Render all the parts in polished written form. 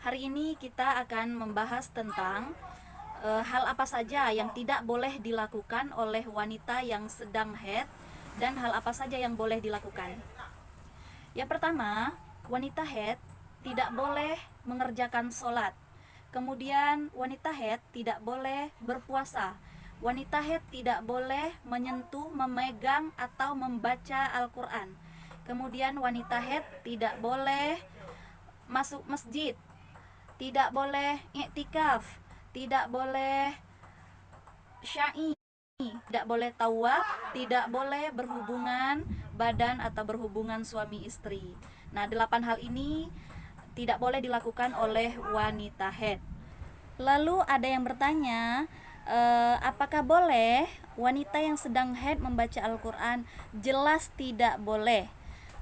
Hari ini kita akan membahas tentang hal apa saja yang tidak boleh dilakukan oleh wanita yang sedang haid dan hal apa saja yang boleh dilakukan. Yang pertama, wanita haid tidak boleh mengerjakan sholat. Kemudian wanita haid tidak boleh berpuasa. Wanita haid tidak boleh menyentuh, memegang atau membaca Al-Quran. Kemudian wanita haid tidak boleh masuk masjid, tidak boleh iktikaf, tidak boleh syai, tidak boleh tawaf, tidak boleh berhubungan badan atau berhubungan suami istri. Nah, 8 hal ini tidak boleh dilakukan oleh wanita haid. Lalu ada yang bertanya, apakah boleh wanita yang sedang haid membaca Al-Quran? Jelas tidak boleh.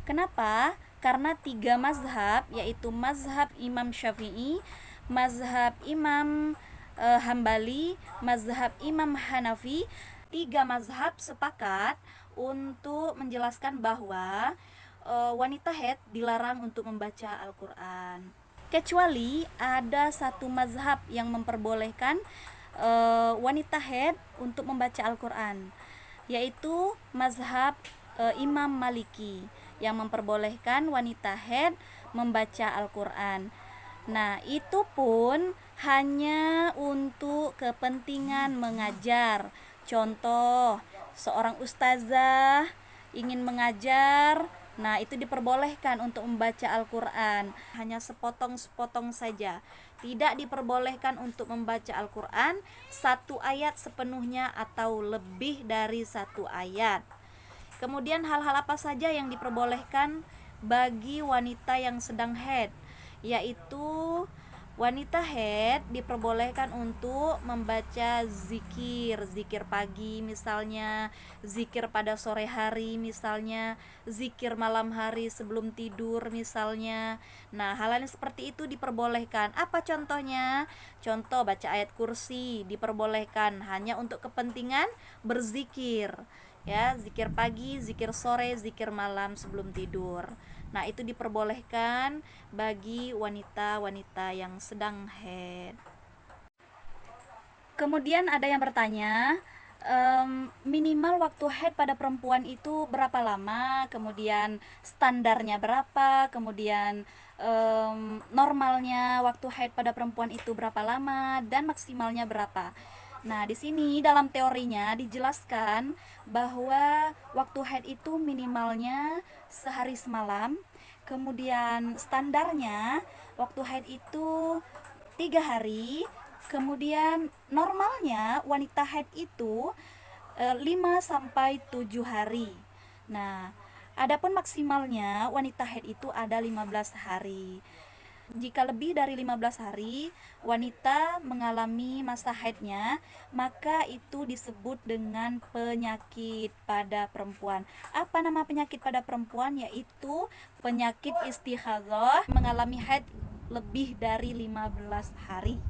Kenapa? Karena 3 mazhab, yaitu mazhab Imam Syafi'i, mazhab Imam Hambali, mazhab Imam Hanafi. 3 mazhab sepakat untuk menjelaskan bahwa wanita haid dilarang untuk membaca Al-Quran. Kecuali ada satu mazhab yang memperbolehkan wanita haid untuk membaca Al-Quran, yaitu mazhab Imam Maliki yang memperbolehkan wanita haid membaca Al-Quran. Nah, itu pun hanya untuk kepentingan mengajar. Contoh, seorang ustazah ingin mengajar, nah itu diperbolehkan untuk membaca Al-Quran, hanya sepotong-sepotong saja. Tidak diperbolehkan untuk membaca Al-Quran satu ayat sepenuhnya atau lebih dari satu ayat. Kemudian hal-hal apa saja yang diperbolehkan bagi wanita yang sedang haid, yaitu wanita haid diperbolehkan untuk membaca zikir pagi misalnya, zikir pada sore hari misalnya, zikir malam hari sebelum tidur misalnya. Nah, hal-hal seperti itu diperbolehkan. Apa contohnya? Contoh, baca ayat kursi diperbolehkan hanya untuk kepentingan berzikir. Ya, zikir pagi, zikir sore, zikir malam sebelum tidur. Nah, itu diperbolehkan bagi wanita-wanita yang sedang haid. Kemudian ada yang bertanya, minimal waktu haid pada perempuan itu berapa lama, kemudian standarnya berapa, kemudian normalnya waktu haid pada perempuan itu berapa lama, dan maksimalnya berapa. Nah, di sini dalam teorinya dijelaskan bahwa waktu haid itu minimalnya sehari semalam, kemudian standarnya waktu haid itu 3 hari, kemudian normalnya wanita haid itu 5 sampai 7 hari. Nah, adapun maksimalnya wanita haid itu ada 15 hari. Jika lebih dari 15 hari wanita mengalami masa haidnya, maka itu disebut dengan penyakit pada perempuan. Apa nama penyakit pada perempuan? Yaitu penyakit istihadhah, mengalami haid lebih dari 15 hari.